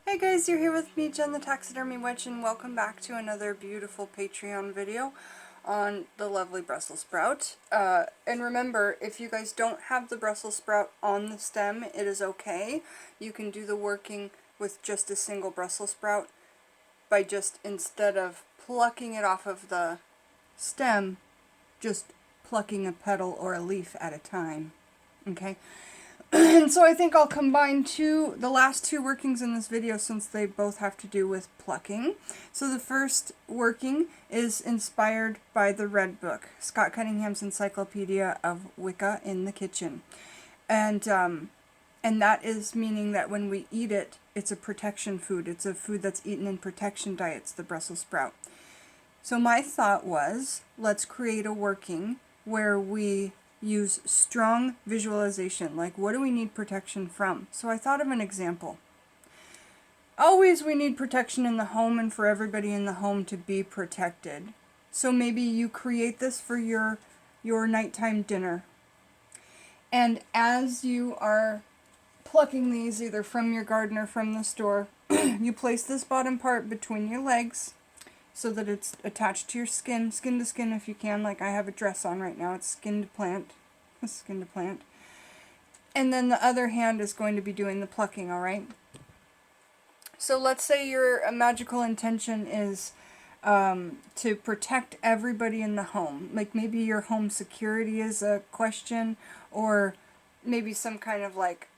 Hey guys, you're here with me, Jen the Taxidermy Witch, and welcome back to another beautiful Patreon video on the lovely Brussels sprout. And remember, if you guys don't have the Brussels sprout on the stem, it is okay. You can do the working with just a single Brussels sprout by just, instead of plucking it off of the stem, just plucking a petal or a leaf at a time. Okay? And so I think I'll combine the last two workings in this video since they both have to do with plucking. So the first working is inspired by the Red Book, Scott Cunningham's Encyclopedia of Wicca in the Kitchen. And that is meaning that when we eat it, it's a protection food. It's a food that's eaten in protection diets, the Brussels sprout. So my thought was, let's create a working where we use strong visualization, like what do we need protection from? So I thought of an example. Always we need protection in the home and for everybody in the home to be protected. So maybe you create this for your nighttime dinner. And as you are plucking these either from your garden or from the store, you place this bottom part between your legs so that it's attached to your skin to skin if you can, like I have a dress on right now, it's skin to plant. And then the other hand is going to be doing the plucking, alright? So let's say your magical intention is to protect everybody in the home. Like maybe your home security is a question, or maybe some kind of like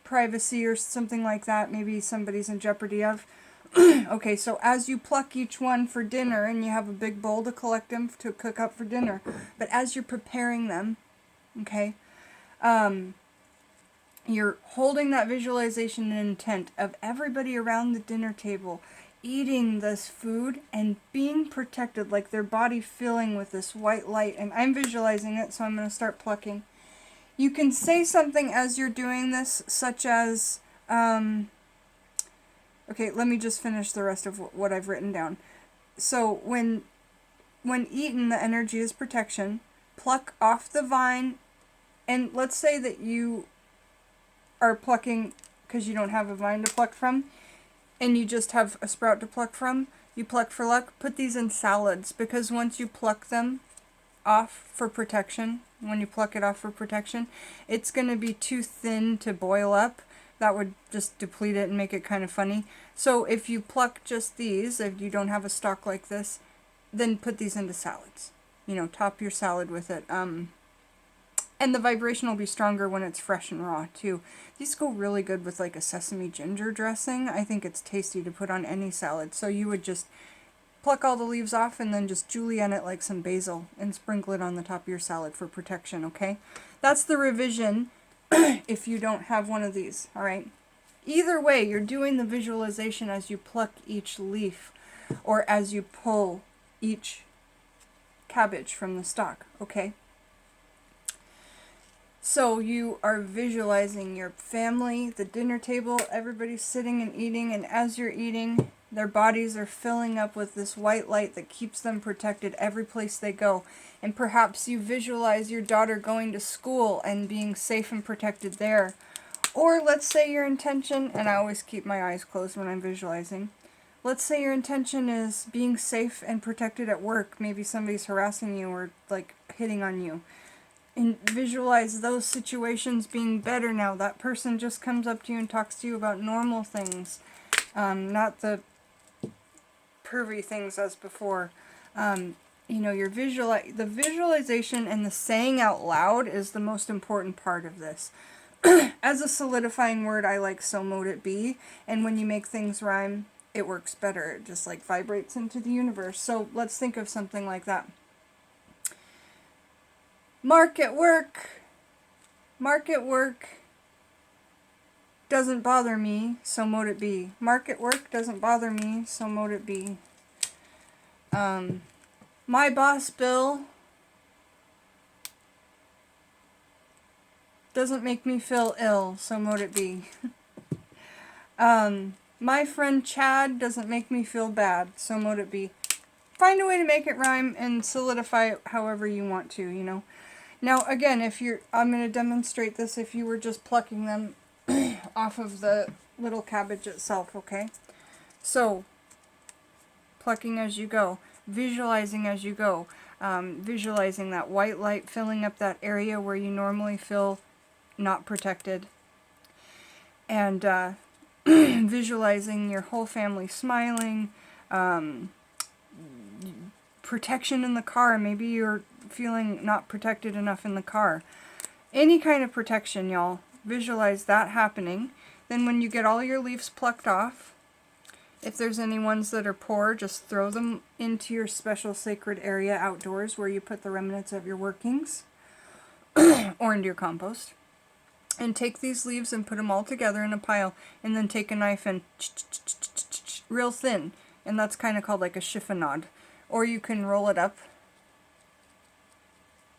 privacy or something like that. Maybe somebody's in jeopardy of. Okay, so as you pluck each one for dinner, and you have a big bowl to collect them to cook up for dinner, but as you're preparing them, okay, you're holding that visualization and intent of everybody around the dinner table eating this food and being protected, like their body filling with this white light. And I'm visualizing it, so I'm going to start plucking. You can say something as you're doing this, such as, okay, let me just finish the rest of what I've written down. So when eaten, the energy is protection. Pluck off the vine, and let's say that you are plucking because you don't have a vine to pluck from, and you just have a sprout to pluck from. You pluck for luck. Put these in salads, because once you pluck them off for protection, when you pluck it off for protection, it's going to be too thin to boil up. That would just deplete it and make it kind of funny. So if you pluck just these, if you don't have a stalk like this, then put these into salads. You know, top your salad with it. And the vibration will be stronger when it's fresh and raw too. These go really good with like a sesame ginger dressing. I think it's tasty to put on any salad. So you would just pluck all the leaves off and then just julienne it like some basil and sprinkle it on the top of your salad for protection, okay? That's the revision if you don't have one of these, alright? Either way, you're doing the visualization as you pluck each leaf or as you pull each cabbage from the stalk, okay? So you are visualizing your family, the dinner table, everybody's sitting and eating, and as you're eating, their bodies are filling up with this white light that keeps them protected every place they go. And perhaps you visualize your daughter going to school and being safe and protected there. Or let's say your intention, and I always keep my eyes closed when I'm visualizing, let's say your intention is being safe and protected at work. Maybe somebody's harassing you or like hitting on you. And visualize those situations being better now. That person just comes up to you and talks to you about normal things, not the pervy things as before. You know, the visualization and the saying out loud is the most important part of this. As a solidifying word, I like "so mote it be," and when you make things rhyme, it works better. It just like vibrates into the universe. So let's think of something like that. Mark at work doesn't bother me, so mote it be. Mark at work doesn't bother me, so mote it be. My boss Bill doesn't make me feel ill, so mote it be. My friend Chad doesn't make me feel bad, so mote it be. Find a way to make it rhyme and solidify it however you want to, you know. Now, again, I'm going to demonstrate this if you were just plucking them off of the little cabbage itself, okay? So, plucking as you go, visualizing as you go, visualizing that white light filling up that area where you normally feel not protected, and visualizing your whole family smiling, protection in the car. Maybe you're feeling not protected enough in the car. Any kind of protection, y'all. Visualize that happening. Then when you get all your leaves plucked off, if there's any ones that are poor, just throw them into your special sacred area outdoors where you put the remnants of your workings, or into your compost. And take these leaves and put them all together in a pile, and then take a knife and real thin, and that's kind of called like a chiffonade. Or you can roll it up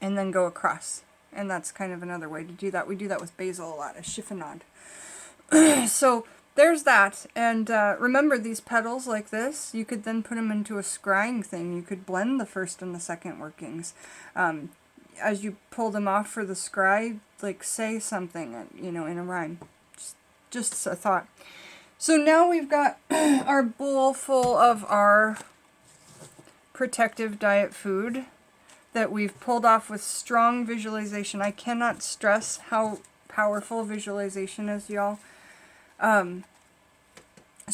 and then go across, and that's kind of another way to do that. We do that with basil a lot, a chiffonade. So there's that, and remember these petals like this, you could then put them into a scrying thing. You could blend the first and the second workings. As you pull them off for the scry, like say something, you know, in a rhyme. Just a thought. So now we've got our bowl full of our protective diet food that we've pulled off with strong visualization. I cannot stress how powerful visualization is, y'all. So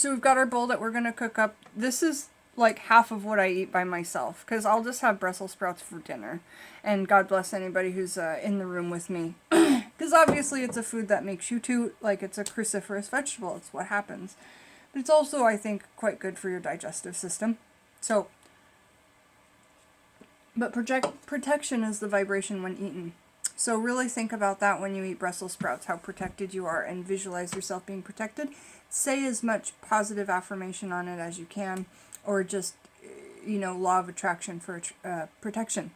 we've got our bowl that we're going to cook up. This is like half of what I eat by myself, because I'll just have Brussels sprouts for dinner. And God bless anybody who's in the room with me. Because obviously it's a food that makes you toot, like it's a cruciferous vegetable. It's what happens. But it's also, I think, quite good for your digestive system. So, but protection is the vibration when eaten. So really think about that when you eat Brussels sprouts, how protected you are, and visualize yourself being protected. Say as much positive affirmation on it as you can, or just, you know, law of attraction for protection.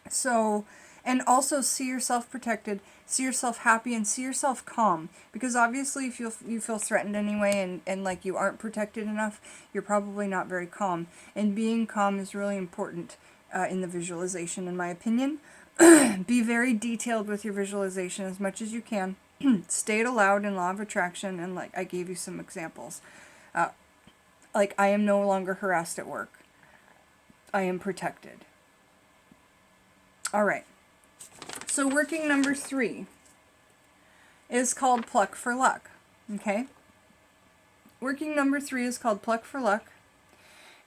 So, and also see yourself protected, see yourself happy, and see yourself calm. Because obviously if you feel threatened anyway, and like you aren't protected enough, you're probably not very calm. And being calm is really important in the visualization, in my opinion. Be very detailed with your visualization as much as you can. State aloud in law of attraction, and like I gave you some examples. Like, I am no longer harassed at work. I am protected. Alright. So working number 3 is called Pluck for Luck. Okay? Working number 3 is called Pluck for Luck.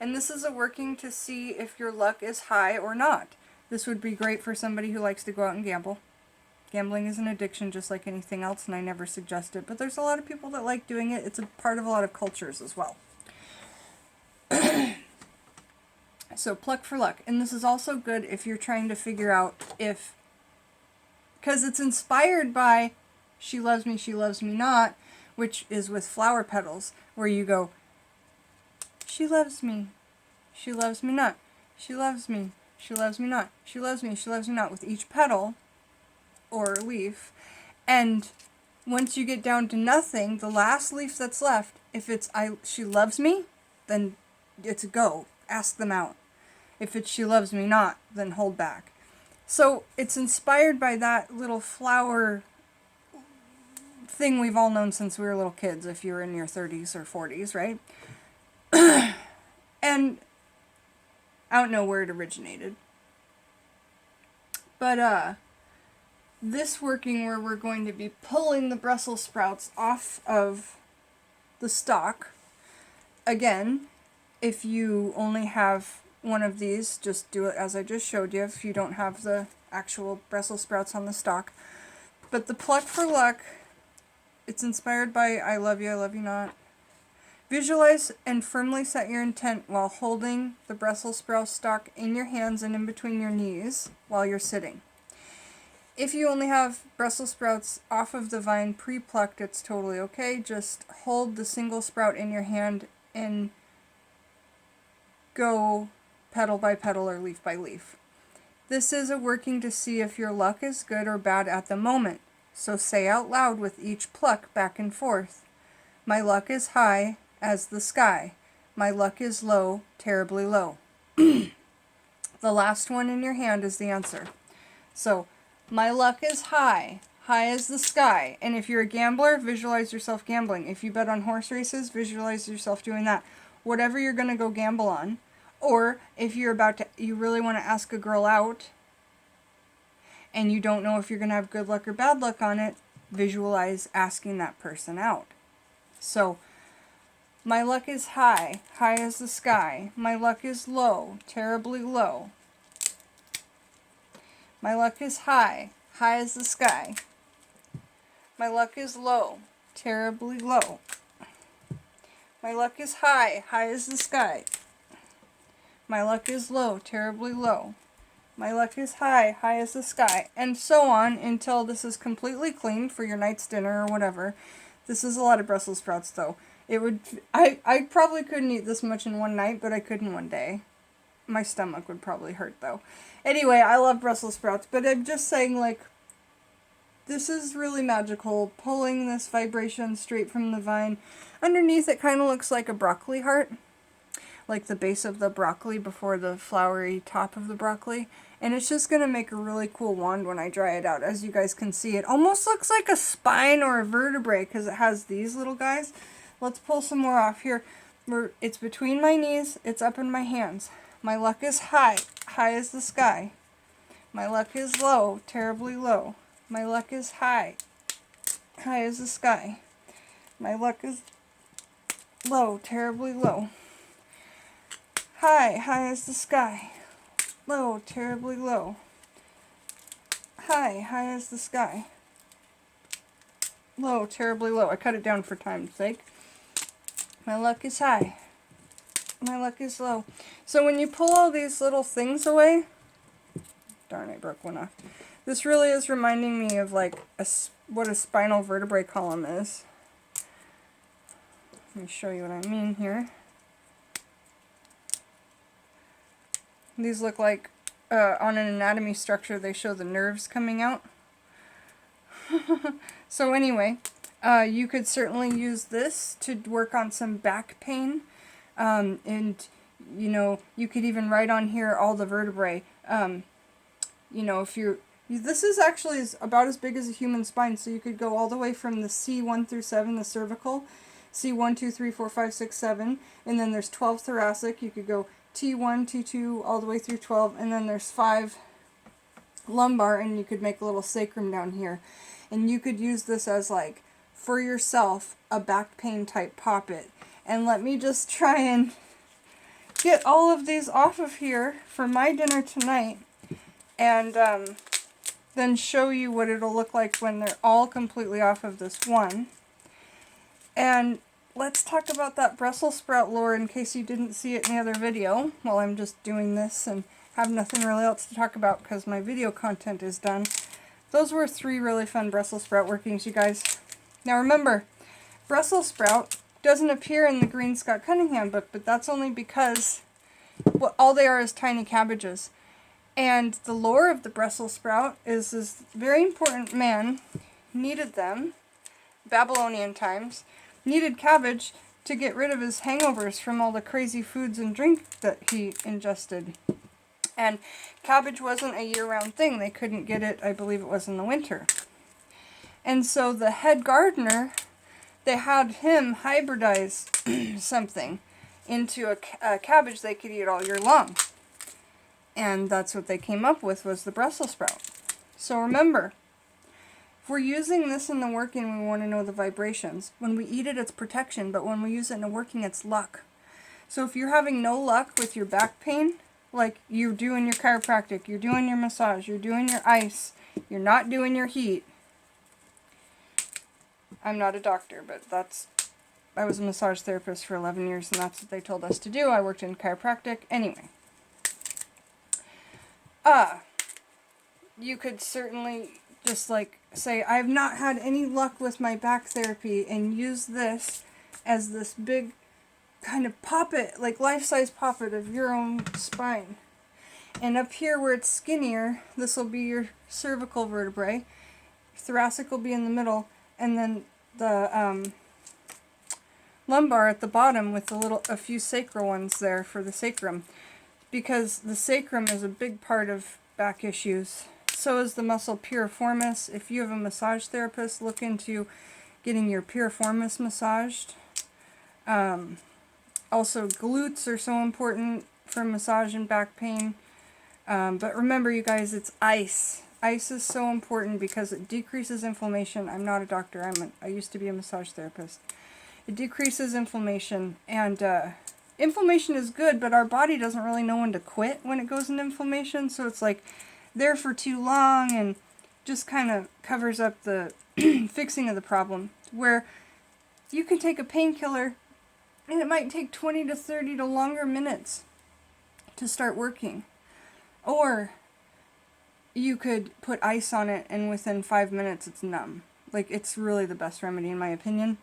And this is a working to see if your luck is high or not. This would be great for somebody who likes to go out and gamble. Gambling is an addiction just like anything else, and I never suggest it. But there's a lot of people that like doing it. It's a part of a lot of cultures as well. So Pluck for Luck. And this is also good if you're trying to figure out if... Because it's inspired by She Loves Me Not, which is with flower petals, where you go, she loves me not, she loves me not, she loves me not, with each petal or leaf. And once you get down to nothing, the last leaf that's left, if it's she loves me, then it's a go. Ask them out. If it's she loves me not, then hold back. So it's inspired by that little flower thing we've all known since we were little kids, if you were in your 30s or 40s, right? And I don't know where it originated. But this working where we're going to be pulling the Brussels sprouts off of the stalk. Again, if you only have one of these, just do it as I just showed you if you don't have the actual Brussels sprouts on the stalk. But the Pluck for Luck, it's inspired by I love you not. Visualize and firmly set your intent while holding the Brussels sprout stalk in your hands and in between your knees while you're sitting. If you only have Brussels sprouts off of the vine pre-plucked, it's totally okay. Just hold the single sprout in your hand and go petal by petal or leaf by leaf. This is a working to see if your luck is good or bad at the moment. So say out loud with each pluck back and forth. My luck is high as the sky. My luck is low, terribly low. The last one in your hand is the answer. So, my luck is high high as the sky. And if you're a gambler, visualize yourself gambling. If you bet on horse races, visualize yourself doing that. Whatever you're going to go gamble on. Or if you're you really want to ask a girl out and you don't know if you're going to have good luck or bad luck on it, visualize asking that person out. So, my luck is high, high as the sky. My luck is low, terribly low. My luck is high, high as the sky. My luck is low, terribly low. My luck is high, high as the sky. My luck is low, terribly low. My luck is high, high as the sky. And so on until this is completely clean for your night's dinner or whatever. This is a lot of Brussels sprouts though. I probably couldn't eat this much in one night, but I could in one day. My stomach would probably hurt though. Anyway, I love Brussels sprouts, but I'm just saying, like, this is really magical. Pulling this vibration straight from the vine. Underneath it kind of looks like a broccoli heart. Like the base of the broccoli before the flowery top of the broccoli. And it's just going to make a really cool wand when I dry it out. As you guys can see, it almost looks like a spine or a vertebrae because it has these little guys. Let's pull some more off here. It's between my knees. It's up in my hands. My luck is high, high as the sky. My luck is low, terribly low. My luck is high, high as the sky. My luck is low, terribly low. High, high as the sky. Low, terribly low. High, high as the sky. Low, terribly low. I cut it down for time's sake. My luck is high. My luck is low. So when you pull all these little things away, darn, I broke one off. This really is reminding me of like what a spinal vertebrae column is. Let me show you what I mean here. These look like, on an anatomy structure, they show the nerves coming out. So anyway, you could certainly use this to work on some back pain. And, you know, you could even write on here all the vertebrae. You know, this is actually about as big as a human spine, so you could go all the way from the C1 through 7, the cervical, C1, 2, 3, 4, 5, 6, 7, and then there's 12 thoracic. You could go T1, T2, all the way through 12, and then there's 5 lumbar, and you could make a little sacrum down here. And you could use this as, like, for yourself, a back pain type poppet. And let me just try and get all of these off of here for my dinner tonight, and then show you what it'll look like when they're all completely off of this one. And let's talk about that Brussels sprout lore in case you didn't see it in the other video while I'm just doing this and have nothing really else to talk about because my video content is done. Those were 3 really fun Brussels sprout workings, you guys. Now remember, Brussels sprout doesn't appear in the Green Scott Cunningham book, but that's only because all they are is tiny cabbages. And the lore of the Brussels sprout is this very important man needed them, Babylonian times, needed cabbage to get rid of his hangovers from all the crazy foods and drink that he ingested. And cabbage wasn't a year-round thing. They couldn't get it, I believe it was in the winter. And so the head gardener, they had him hybridize something into a cabbage they could eat all year long. And that's what they came up with, was the Brussels sprout. So remember, if we're using this in the working, we want to know the vibrations. When we eat it, it's protection, but when we use it in the working, it's luck. So if you're having no luck with your back pain, like you're doing your chiropractic, you're doing your massage, you're doing your ice, you're not doing your heat. I'm not a doctor, but I was a massage therapist for 11 years, and that's what they told us to do. I worked in chiropractic. Anyway. You could certainly just like say, I've not had any luck with my back therapy, and use this as this big kind of poppet, like life-size poppet of your own spine. And up here where it's skinnier, this will be your cervical vertebrae. Thoracic will be in the middle, and then the lumbar at the bottom with a few sacral ones there for the sacrum. Because the sacrum is a big part of back issues. So is the muscle piriformis. If you have a massage therapist, look into getting your piriformis massaged. Also, glutes are so important for massage and back pain. But remember, you guys, it's ice. Ice is so important because it decreases inflammation. I'm not a doctor. I used to be a massage therapist. It decreases inflammation, and inflammation is good, but our body doesn't really know when to quit when it goes into inflammation. So it's like there for too long and just kind of covers up the fixing of the problem. Where you can take a painkiller and it might take 20 to 30 to longer minutes to start working. Or you could put ice on it and within 5 minutes it's numb. Like, it's really the best remedy in my opinion.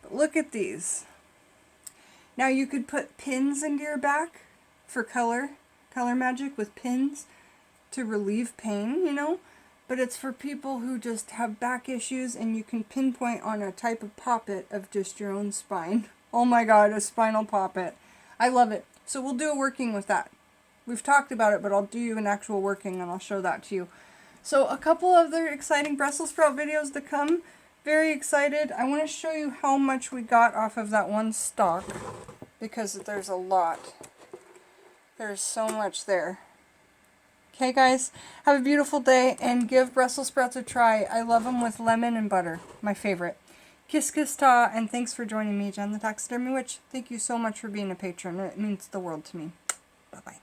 But look at these. Now you could put pins into your back for color magic with pins to relieve pain, you know. But it's for people who just have back issues, and you can pinpoint on a type of poppet of just your own spine. Oh my god, a spinal poppet. I love it. So we'll do a working with that. We've talked about it, but I'll do an actual working and I'll show that to you. So a couple other exciting Brussels sprout videos to come. Very excited. I want to show you how much we got off of that one stalk, because there's a lot. There's so much there. Okay guys, have a beautiful day and give Brussels sprouts a try. I love them with lemon and butter. My favorite. Kiss kiss ta, and thanks for joining me, Jen the Taxidermy Witch. Thank you so much for being a patron. It means the world to me. Bye bye.